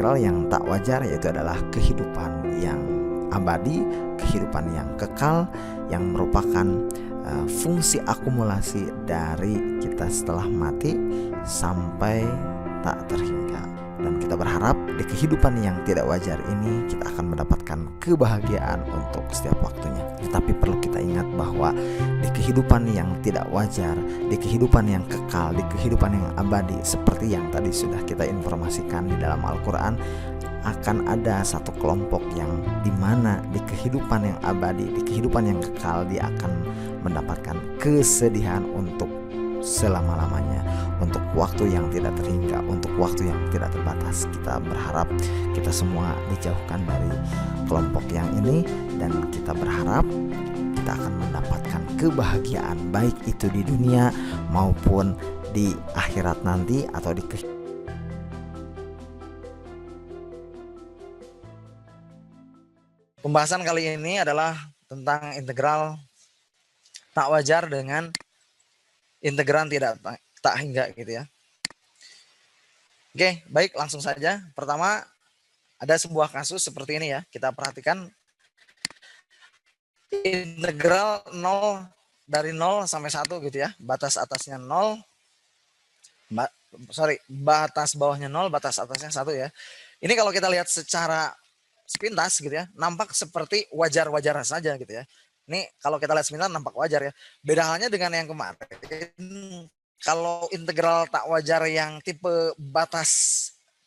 integral yang tak wajar, yaitu adalah kehidupan yang abadi, kehidupan yang kekal, yang merupakan fungsi akumulasi dari kita setelah mati sampai tak terhingga. Dan kita berharap di kehidupan yang tidak wajar ini kita akan mendapatkan kebahagiaan untuk setiap waktunya. Tetapi perlu kita ingat bahwa di kehidupan yang tidak wajar, di kehidupan yang kekal, di kehidupan yang abadi, seperti yang tadi sudah kita informasikan di dalam Al-Quran, akan ada satu kelompok yang dimana di kehidupan yang abadi, di kehidupan yang kekal, dia akan mendapatkan kesedihan untuk selama-lamanya, untuk waktu yang tidak terhingga, untuk waktu yang tidak terbatas. Kita berharap kita semua dijauhkan dari kelompok yang ini, dan kita berharap kita akan mendapatkan kebahagiaan baik itu di dunia maupun di akhirat nanti, atau di Pembahasan kali ini adalah tentang integral tak wajar dengan integran tak hingga gitu ya. Oke, baik, langsung saja. Pertama, ada sebuah kasus seperti ini ya. Kita perhatikan integral 0 dari 0 sampai 1 gitu ya. Batas atasnya 0. Batas bawahnya 0, batas atasnya 1 ya. Ini kalau kita lihat secara sepintas gitu ya, nampak seperti wajar-wajar saja gitu ya. Ini kalau kita lihat sepintas nampak wajar ya. Beda halnya dengan yang kemarin. Kalau integral tak wajar yang tipe batas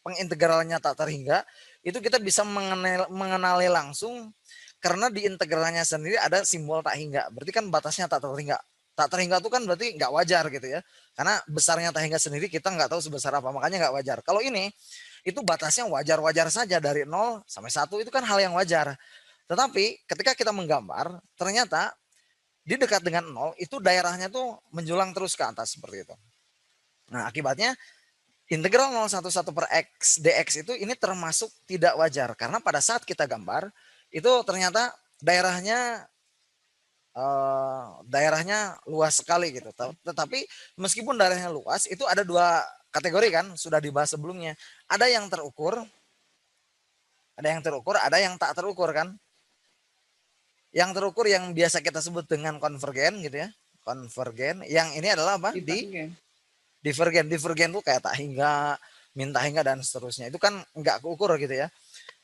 pengintegralnya tak terhingga, itu kita bisa mengenali langsung karena di integralnya sendiri ada simbol tak hingga. Berarti kan batasnya tak terhingga. Tak terhingga itu kan berarti nggak wajar gitu ya. Karena besarnya tak hingga sendiri kita nggak tahu sebesar apa, makanya nggak wajar. Kalau ini itu batasnya wajar-wajar saja, dari 0 sampai 1 itu kan hal yang wajar. Tetapi ketika kita menggambar, ternyata di dekat dengan 0 itu daerahnya tuh menjulang terus ke atas seperti itu. Nah, akibatnya integral 0,11 per x dx itu ini termasuk tidak wajar, karena pada saat kita gambar itu ternyata daerahnya luas sekali gitu. Tetapi meskipun daerahnya luas, itu ada dua kategori kan, sudah dibahas sebelumnya. Ada yang terukur, ada yang tak terukur kan. Yang terukur yang biasa kita sebut dengan konvergen gitu ya. Konvergen. Yang ini adalah apa? Divergen. Divergen tuh kayak tak hingga, minta hingga, dan seterusnya. Itu kan nggak keukur gitu ya.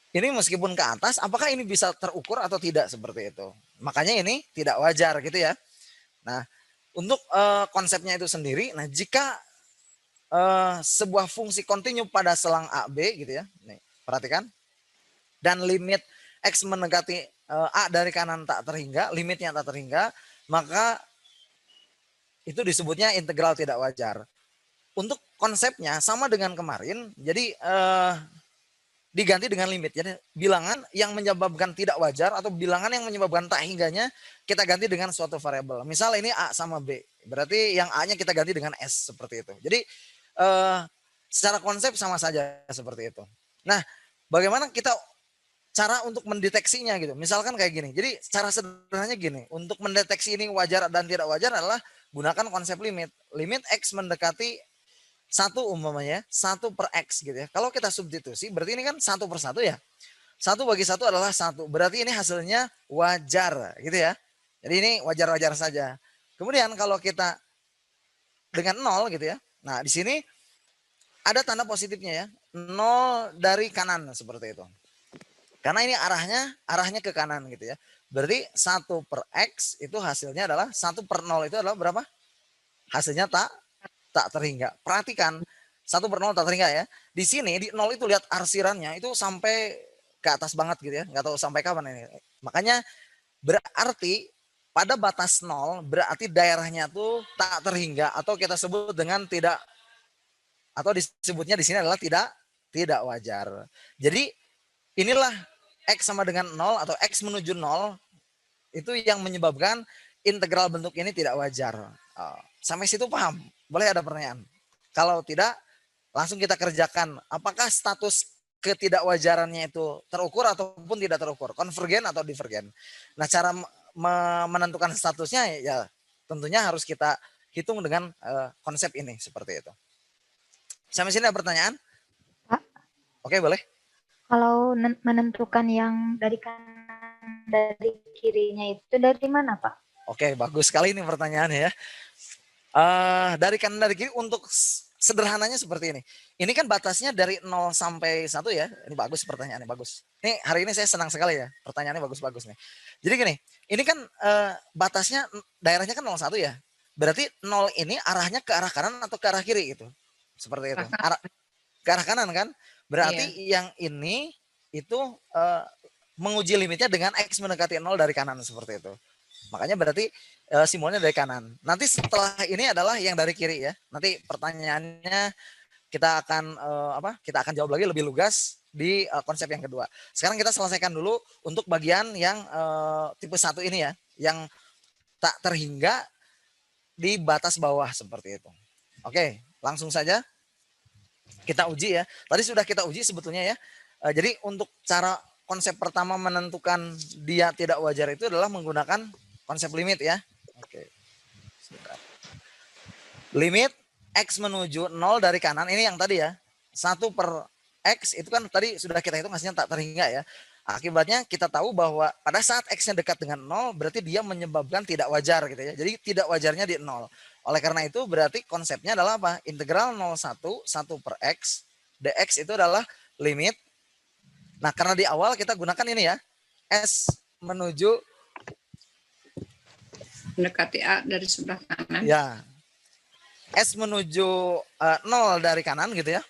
Ini meskipun ke atas, apakah ini bisa terukur atau tidak, seperti itu. Makanya ini tidak wajar gitu ya. Nah, untuk konsepnya itu sendiri, nah jika sebuah fungsi kontinu pada selang AB gitu ya, nih perhatikan, dan limit x mendekati A dari kanan tak terhingga, limitnya tak terhingga, maka itu disebutnya integral tidak wajar. Untuk konsepnya sama dengan kemarin, jadi diganti dengan limit. Jadi bilangan yang menyebabkan tidak wajar atau bilangan yang menyebabkan tak hingganya kita ganti dengan suatu variabel. Misal ini A sama B, berarti yang A-nya kita ganti dengan S, seperti itu. Jadi secara konsep sama saja seperti itu. Nah, bagaimana kita cara untuk mendeteksinya gitu? Misalkan kayak gini. Jadi cara sederhananya gini, untuk mendeteksi ini wajar dan tidak wajar adalah gunakan konsep limit. Limit X mendekati 1 umpamanya, 1 per X gitu ya. Kalau kita substitusi, berarti ini kan 1 per 1 ya. 1 bagi 1 adalah 1. Berarti ini hasilnya wajar gitu ya. Jadi ini wajar-wajar saja. Kemudian kalau kita dengan 0 gitu ya. Nah, di sini ada tanda positifnya ya. 0 dari kanan seperti itu. Karena ini arahnya ke kanan gitu ya. Berarti 1 per X itu hasilnya adalah 1 per 0 itu adalah berapa? Hasilnya tak terhingga. Perhatikan, 1 per 0 tak terhingga ya. Di sini di 0 itu lihat arsirannya itu sampai ke atas banget gitu ya. Nggak tahu sampai kapan ini. Makanya berarti pada batas 0 berarti daerahnya tuh tak terhingga, atau kita sebut dengan tidak, atau disebutnya di sini adalah tidak wajar. Jadi inilah X sama dengan 0 atau X menuju 0 itu yang menyebabkan integral bentuk ini tidak wajar. Sampai situ paham? Boleh ada pertanyaan? Kalau tidak, langsung kita kerjakan. Apakah status ketidakwajarannya itu terukur ataupun tidak terukur? Konvergen atau divergen? Nah, cara menentukan statusnya ya tentunya harus kita hitung dengan konsep ini, seperti itu. Sampai sini ada pertanyaan? Pak. Oke, boleh. Kalau menentukan yang dari kanan dari kirinya itu dari mana, Pak? Oke, bagus sekali ini pertanyaannya ya. Dari kanan dari kiri untuk sederhananya seperti ini. Ini kan batasnya dari 0 sampai 1 ya. Ini bagus pertanyaannya, bagus. Ini hari ini saya senang sekali ya. Pertanyaannya bagus-bagus nih. Jadi gini, ini kan batasnya daerahnya kan 01 ya. Berarti 0 ini arahnya ke arah kanan atau ke arah kiri gitu. Seperti itu. Ke arah kanan kan? Berarti yang ini itu menguji limitnya dengan X mendekati 0 dari kanan seperti itu. Makanya berarti simbolnya dari kanan. Nanti setelah ini adalah yang dari kiri ya. Nanti pertanyaannya kita akan Kita akan jawab lagi lebih lugas di konsep yang kedua. Sekarang kita selesaikan dulu untuk bagian yang tipe 1 ini ya, yang tak terhingga di batas bawah seperti itu. Oke, langsung saja kita uji ya. Tadi sudah kita uji sebetulnya ya. Jadi untuk cara konsep pertama menentukan dia tidak wajar itu adalah menggunakan konsep limit ya. Oke. Limit X menuju 0 dari kanan. Ini yang tadi ya. 1 per X itu kan tadi sudah kita hitung hasilnya tak terhingga ya. Akibatnya kita tahu bahwa pada saat X-nya dekat dengan 0 berarti dia menyebabkan tidak wajar gitu ya. Jadi tidak wajarnya di 0. Oleh karena itu berarti konsepnya adalah apa? Integral 01 1 per X dx itu adalah limit. Nah karena di awal kita gunakan ini ya. S menuju mendekati A dari sebelah kanan. Ya. S menuju 0 dari kanan gitu ya.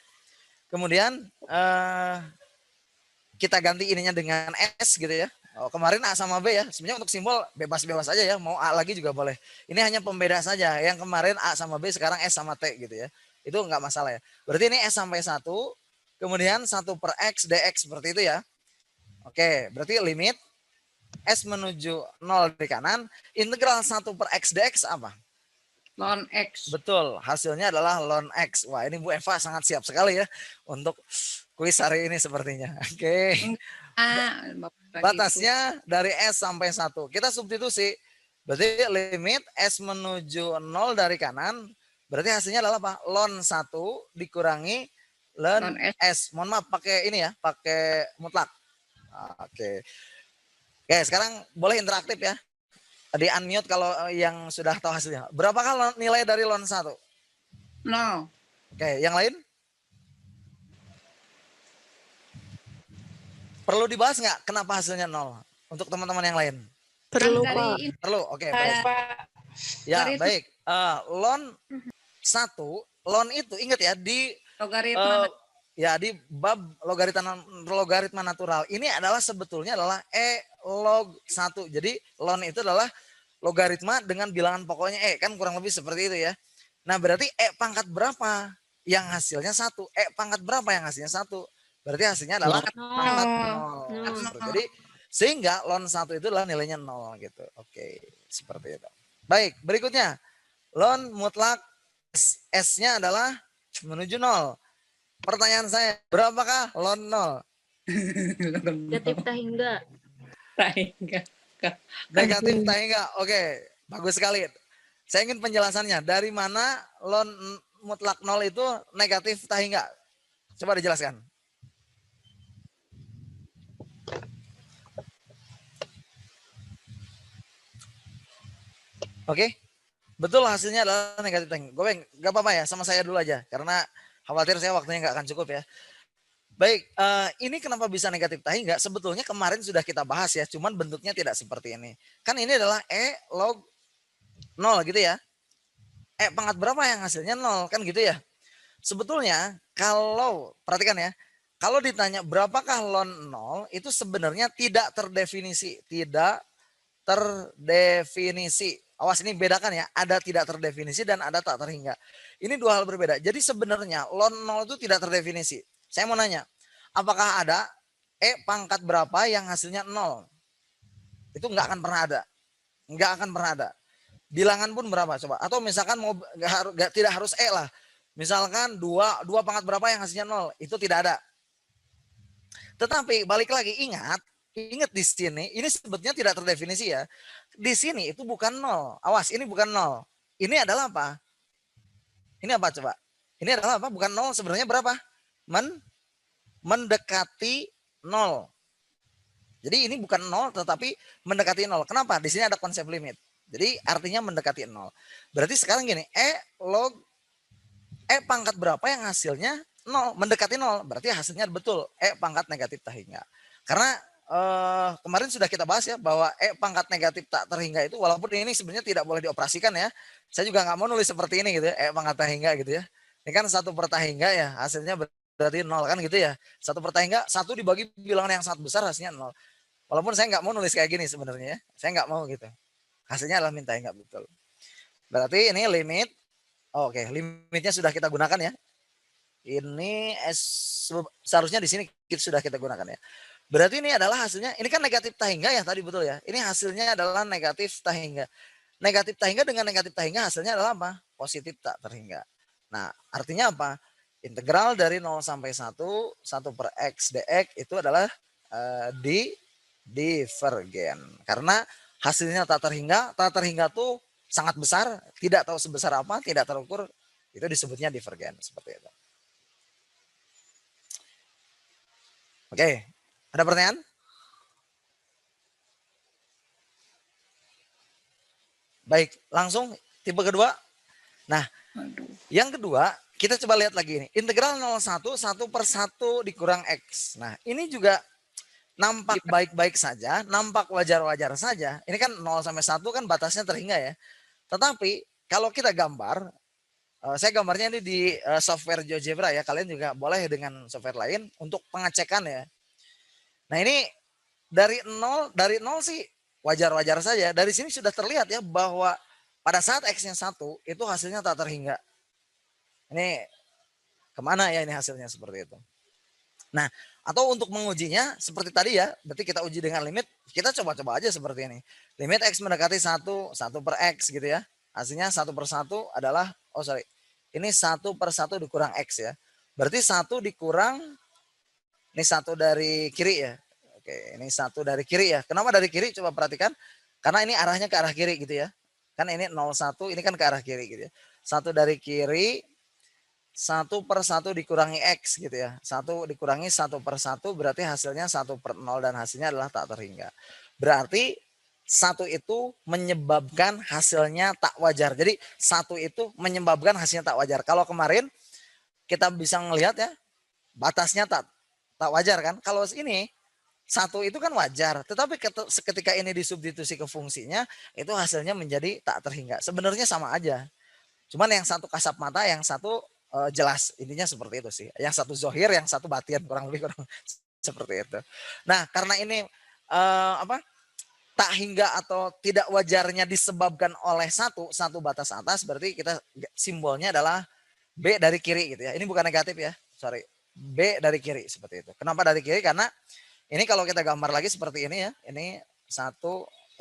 Kemudian kita ganti ininya dengan S gitu ya. Kemarin A sama B ya. Sebenarnya untuk simbol bebas-bebas aja ya. Mau A lagi juga boleh. Ini hanya pembeda saja. Yang kemarin A sama B sekarang S sama T gitu ya. Itu nggak masalah ya. Berarti ini S sampai 1. Kemudian 1 per X dx seperti itu ya. Oke. Berarti limit S menuju 0 dari kanan. Integral 1 per X dx apa? Ln X. Betul, hasilnya adalah ln X. Wah, ini Bu Eva sangat siap sekali ya untuk kuis hari ini sepertinya. Oke. Batasnya dari S sampai 1. Kita substitusi. Berarti limit S menuju 0 dari kanan. Berarti hasilnya adalah apa? Ln 1 dikurangi ln S. Mohon maaf pakai ini ya, pakai mutlak. Oke. Oke, sekarang boleh interaktif ya. Di unmute kalau yang sudah tahu hasilnya. Berapakah nilai dari ln 1? 0. Oke, yang lain? Perlu dibahas nggak kenapa hasilnya 0? Untuk teman-teman yang lain. Perlu, Pak. Perlu, oke. Baik. Ya, baik. Ln 1, ln itu ingat ya di di bab logaritma natural. Ini adalah sebetulnya adalah E log 1. Jadi ln itu adalah logaritma dengan bilangan pokoknya E. Kan kurang lebih seperti itu ya. Nah berarti E pangkat berapa yang hasilnya 1? E pangkat berapa yang hasilnya 1? Berarti hasilnya adalah pangkat 0. Jadi sehingga ln 1 itu adalah nilainya 0 gitu. Oke, seperti itu. Baik, berikutnya. Ln mutlak S-nya adalah menuju 0. Pertanyaan saya, berapakah ln 0? Negatif tak hingga. Negatif tak hingga. Oke, bagus sekali. Saya ingin penjelasannya. Dari mana ln mutlak 0 itu negatif tak hingga? Coba dijelaskan. Oke. Betul hasilnya adalah negatif tak hingga. Gue nggak apa-apa ya, sama saya dulu aja. Karena khawatir saya waktunya nggak akan cukup ya. Baik, ini kenapa bisa negatif tak hingga? Sebetulnya kemarin sudah kita bahas ya, cuman bentuknya tidak seperti ini. Kan ini adalah E log 0 gitu ya. E pangkat berapa yang hasilnya 0 kan gitu ya. Sebetulnya kalau perhatikan ya, kalau ditanya berapakah ln 0 itu sebenarnya tidak terdefinisi, Awas ini bedakan ya, ada tidak terdefinisi dan ada tak terhingga. Ini dua hal berbeda. Jadi sebenarnya ln 0 itu tidak terdefinisi. Saya mau nanya, apakah ada E pangkat berapa yang hasilnya 0? Itu nggak akan pernah ada. Nggak akan pernah ada. Bilangan pun berapa coba? Atau misalkan tidak harus E lah. Misalkan 2 pangkat berapa yang hasilnya 0? Itu tidak ada. Tetapi balik lagi ingat di sini ini sebetulnya tidak terdefinisi ya. Di sini itu bukan 0. Awas, ini bukan 0. Ini adalah apa? Ini apa coba? Ini adalah apa? Bukan 0 sebenarnya berapa? Mendekati 0. Jadi ini bukan 0 tetapi mendekati 0. Kenapa? Di sini ada konsep limit. Jadi artinya mendekati 0. Berarti sekarang gini, log pangkat berapa yang hasilnya 0, mendekati 0. Berarti hasilnya betul pangkat negatif tak hingga. Karena kemarin sudah kita bahas ya bahwa pangkat negatif tak terhingga itu walaupun ini sebenarnya tidak boleh dioperasikan ya. Saya juga nggak mau nulis seperti ini gitu ya, pangkat tak hingga gitu ya. Ini kan 1 per tak hingga ya, hasilnya berarti 0 kan gitu ya. 1 per tak hingga 1 dibagi bilangan yang sangat besar hasilnya 0. Walaupun saya nggak mau nulis kayak gini sebenarnya ya. Saya nggak mau gitu. Hasilnya adalah min tak hingga betul. Berarti ini limit. Oke, limitnya sudah kita gunakan ya. Ini seharusnya di sini sudah kita gunakan ya. Berarti ini adalah hasilnya, ini kan negatif tak hingga ya tadi betul ya. Ini hasilnya adalah negatif tak hingga. Negatif tak hingga dengan negatif tak hingga hasilnya adalah apa? Positif tak terhingga. Nah, artinya apa? Integral dari 0 sampai 1, 1 per X dx itu adalah divergen. Karena hasilnya tak terhingga tuh sangat besar, tidak tahu sebesar apa, tidak terukur, itu disebutnya divergen seperti itu. Oke, ada pertanyaan? Baik, langsung tipe kedua. Nah, yang kedua kita coba lihat lagi ini. Integral 01, 1 per 1 dikurang X. Nah, ini juga nampak baik-baik saja, nampak wajar-wajar saja. Ini kan 0 sampai 1 kan batasnya terhingga ya. Tetapi kalau kita gambar, saya gambarnya ini di software GeoGebra ya. Kalian juga boleh dengan software lain untuk pengecekan ya. Nah ini dari 0 sih wajar-wajar saja. Dari sini sudah terlihat ya bahwa pada saat X-nya 1 itu hasilnya tak terhingga. Ini kemana ya ini hasilnya seperti itu. Nah atau untuk mengujinya seperti tadi ya. Berarti kita uji dengan limit. Kita coba-coba aja seperti ini. Limit X mendekati 1 per X gitu ya. Hasilnya 1 per 1 adalah, ini 1 per 1 dikurang X ya. Berarti 1 dikurang, ini 1 dari kiri ya. Oke, ini 1 dari kiri ya. Kenapa dari kiri? Coba perhatikan. Karena ini arahnya ke arah kiri gitu ya. Kan ini 01, ini kan ke arah kiri gitu ya. 1 dari kiri, 1 per 1 dikurangi X gitu ya. 1 dikurangi 1 per 1 berarti hasilnya 1 per 0 dan hasilnya adalah tak terhingga. Berarti 1 itu menyebabkan hasilnya tak wajar. Jadi 1 itu menyebabkan hasilnya tak wajar. Kalau kemarin kita bisa melihat ya batasnya tak wajar kan. Kalau ini 1 itu kan wajar. Tetapi ketika ini disubstitusi ke fungsinya itu hasilnya menjadi tak terhingga. Sebenarnya sama aja. Cuman yang satu kasat mata, yang satu jelas. Intinya seperti itu sih. Yang satu zohir, yang satu batin, kurang lebih seperti itu. Nah, karena ini tak hingga atau tidak wajarnya disebabkan oleh satu batas atas, berarti kita simbolnya adalah B dari kiri gitu ya. Ini bukan negatif ya, sorry. B dari kiri seperti itu. Kenapa dari kiri? Karena ini kalau kita gambar lagi seperti ini ya. Ini 1,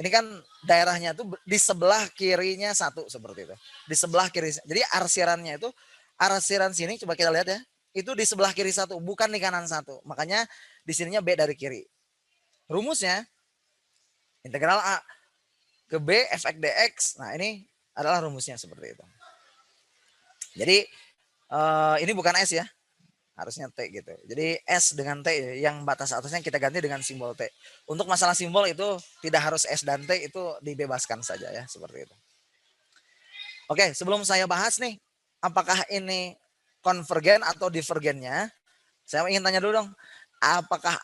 ini kan daerahnya tuh di sebelah kirinya 1 seperti itu. Di sebelah kiri. Jadi arsirannya itu, arsiran sini coba kita lihat ya. Itu di sebelah kiri 1, bukan di kanan 1. Makanya di sininya B dari kiri. Rumusnya integral A ke B fx dx. Nah ini adalah rumusnya seperti itu. Jadi ini bukan S ya. Harusnya T gitu. Jadi S dengan T yang batas atasnya kita ganti dengan simbol T. Untuk masalah simbol itu tidak harus S dan T, itu dibebaskan saja ya seperti itu. Oke, sebelum saya bahas nih apakah ini konvergen atau divergennya, saya ingin tanya dulu dong. Apakah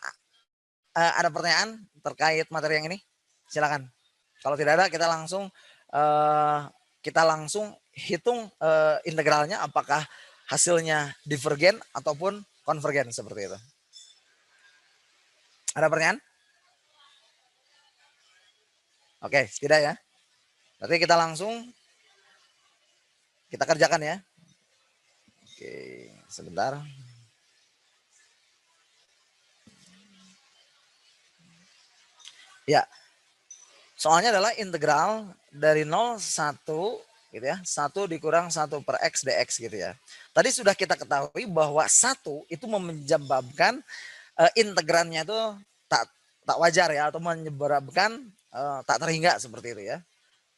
ada pertanyaan terkait materi yang ini? Silakan. Kalau tidak ada kita langsung hitung integralnya apakah hasilnya divergen ataupun konvergen seperti itu. Ada pertanyaan? Oke, tidak ya. Berarti kita langsung kita kerjakan ya. Oke, sebentar. Ya. Soalnya adalah integral dari 0 1 gitu ya. 1 dikurang 1 per X dx gitu ya. Tadi sudah kita ketahui bahwa 1 itu menyebabkan integrannya itu tak wajar ya, atau menyebabkan tak terhingga seperti itu ya.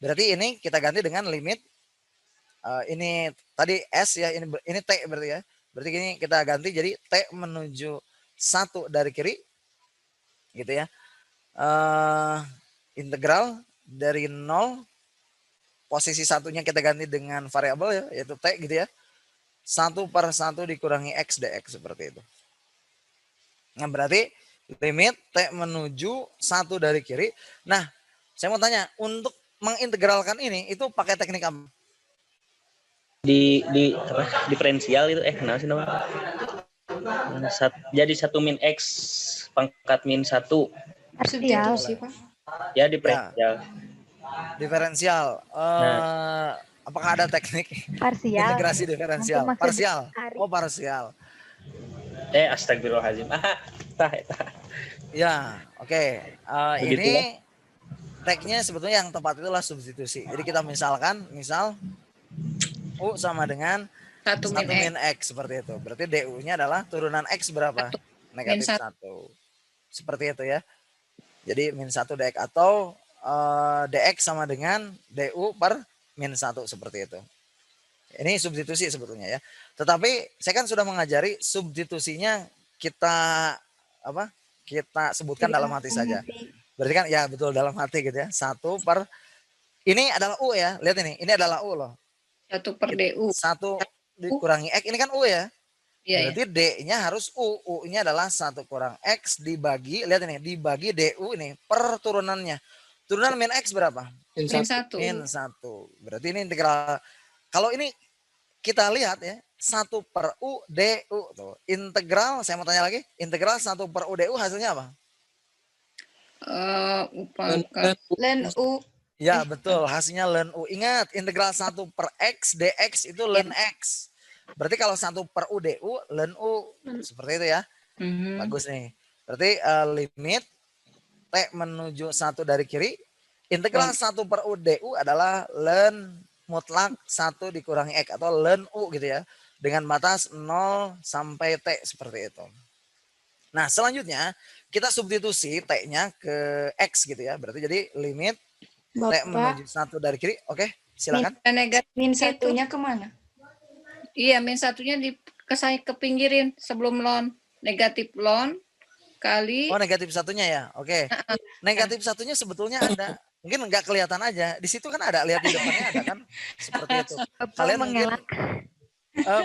Berarti ini kita ganti dengan limit ini tadi S ya, ini T berarti ya. Berarti ini kita ganti jadi T menuju 1 dari kiri gitu ya. Integral dari 0, posisi satunya kita ganti dengan variabel ya, yaitu T gitu ya. 1/1 dikurangi X dx seperti itu. Nah berarti limit T menuju 1 dari kiri. Nah saya mau tanya, untuk mengintegralkan ini itu pakai teknik apa? Di apa? Diferensial itu kenapa sih namanya? Jadi 1 min X pangkat min 1. Parsial. Substitusi, Pak. Ya diferensial. Diferensial. Nah. Apakah ada teknik Parsial. integrasi diferensial? Mungkin maksud Parsial. Ari. Oh parsial. Astagfirullahaladzim. Ya, oke. Begitu Ini tekniknya sebetulnya yang tepat itulah substitusi. Jadi kita misal U sama dengan 1 1 min X. min X seperti itu. Berarti DU-nya adalah turunan X berapa? Negatif 1. Seperti itu ya. Jadi min 1 dx atau dx sama dengan DU per min 1 seperti itu. Ini substitusi sebetulnya ya. Tetapi saya kan sudah mengajari substitusinya kita sebutkan dalam hati saja. Berarti kan ya betul dalam hati gitu ya. 1 per ini adalah U ya. Lihat ini adalah U loh. 1 per DU. 1 dikurangi X ini kan U ya. Iya, Berarti D-nya harus U. U-nya adalah 1 kurang X dibagi, lihat ini, dibagi DU ini per turunannya. Turunan min X berapa? Min 1. Min 1. Berarti ini integral. Kalau ini kita lihat ya, 1 per U DU tuh. Integral, saya mau tanya lagi, integral 1 per U DU hasilnya apa? Len U. Ya betul, hasilnya ln U. Ingat, integral 1 per X dx itu ln X. Berarti kalau 1 per U DU ln U. Seperti itu ya. Bagus nih. Berarti limit T menuju 1 dari kiri. Integral 1 per U DU adalah ln mutlak 1 dikurangi X atau ln U gitu ya. Dengan batas 0 sampai T seperti itu. Nah selanjutnya kita substitusi T-nya ke X gitu ya. Berarti jadi limit T menuju 1 dari kiri. Oke silakan. Min 1-nya kemana? Iya, min 1-nya ke pinggirin sebelum ln. Negatif ln kali. Oh negatif 1-nya ya. Oke. Negatif 1-nya sebetulnya ada. Mungkin nggak kelihatan aja. Di situ kan ada, lihat di depannya ada kan. Seperti itu. Kalian mungkin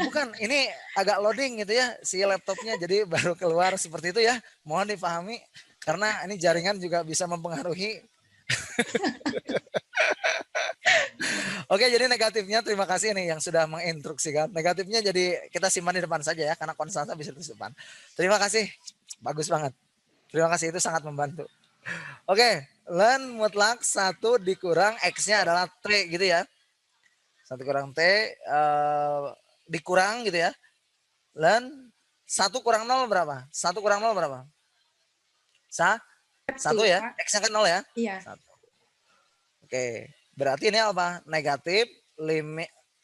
bukan, ini agak loading gitu ya si laptopnya, jadi baru keluar seperti itu ya. Mohon dipahami karena ini jaringan juga bisa mempengaruhi. Oke, jadi negatifnya terima kasih nih yang sudah menginstruksikan. Negatifnya jadi kita simpan di depan saja ya karena konstanta bisa di depan. Terima kasih. Bagus banget. Terima kasih, itu sangat membantu. Oke, ln mutlak 1 dikurang X-nya adalah T gitu ya. 1 kurang T dikurang gitu ya. Ln 1 kurang 0 berapa? 1 kurang 0 berapa? 1 ya. X-nya kan 0 ya? Iya. 1. Oke, berarti ini apa? Negatif,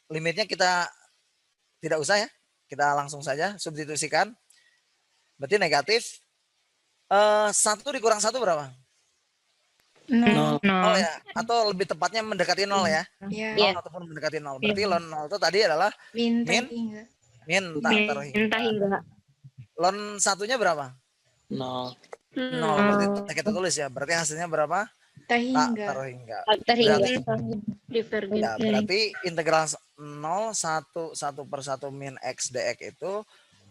limitnya kita tidak usah ya. Kita langsung saja substitusikan. Berarti negatif 1 dikurang 1 berapa? 0. 0 ya. Atau lebih tepatnya mendekati 0 ya. Iya. 0 ataupun mendekati 0. Berarti ln 0 itu tadi adalah Min tak terhingga. Ln 1-nya berapa? 0. 0. Berarti kita tulis ya. Berarti hasilnya berapa? Tak terhingga. Divergen. Ya, berarti integral 0 1 per 1 min X dx itu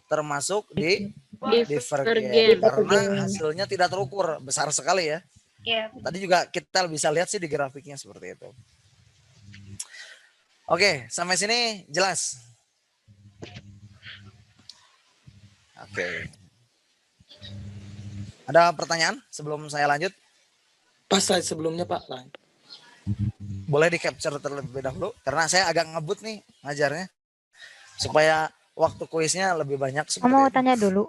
termasuk di divergen karena hasilnya tidak terukur, besar sekali ya. Iya. Tadi juga kita bisa lihat sih di grafiknya seperti itu. Oke, sampai sini jelas. Oke. Ada pertanyaan sebelum saya lanjut? Pas slide sebelumnya Pak. Boleh di capture terlebih dahulu karena saya agak ngebut nih ngajarnya supaya waktu kuisnya lebih banyak. Mau tanya dulu.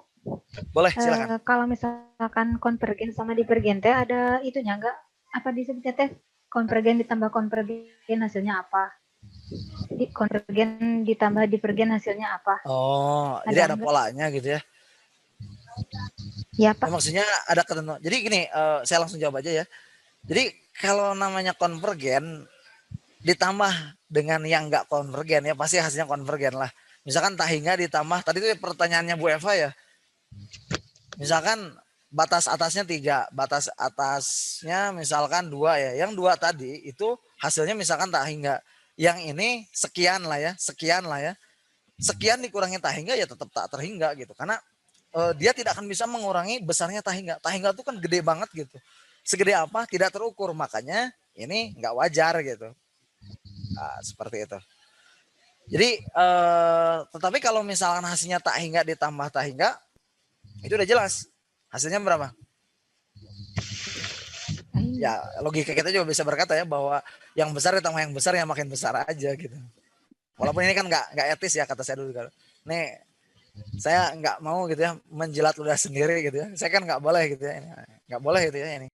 Boleh silakan. Kalau misalkan konvergen sama divergen teh ada itunya enggak? Apa disebutnya teh konvergen ditambah konvergen hasilnya apa? Konvergen ditambah divergen hasilnya apa? Oh, jadi ada polanya gitu ya? Ya Pak. Maksudnya ada ketentuan. Jadi gini, saya langsung jawab aja ya. Jadi kalau namanya konvergen ditambah dengan yang enggak konvergen ya pasti hasilnya konvergen lah. Misalkan tak hingga ditambah, tadi itu pertanyaannya Bu Eva ya. Misalkan batas atasnya 3, batas atasnya misalkan 2 ya. Yang 2 tadi itu hasilnya misalkan tak hingga. Yang ini sekian lah ya. Sekian dikurangi tak hingga ya tetap tak terhingga gitu. Karena dia tidak akan bisa mengurangi besarnya tak hingga. Tak hingga itu kan gede banget gitu. Segede apa tidak terukur, makanya ini nggak wajar gitu. Nah, seperti itu. Jadi tetapi kalau misalkan hasilnya tak hingga ditambah tak hingga, itu udah jelas hasilnya berapa. Ya logika kita juga bisa berkata ya bahwa yang besar ditambah yang besar yang makin besar aja gitu. Walaupun ini kan nggak etis ya kata saya dulu. Nih saya nggak mau gitu ya menjilat ludah sendiri gitu ya. Saya kan nggak boleh gitu ya. Nggak boleh gitu ya ini.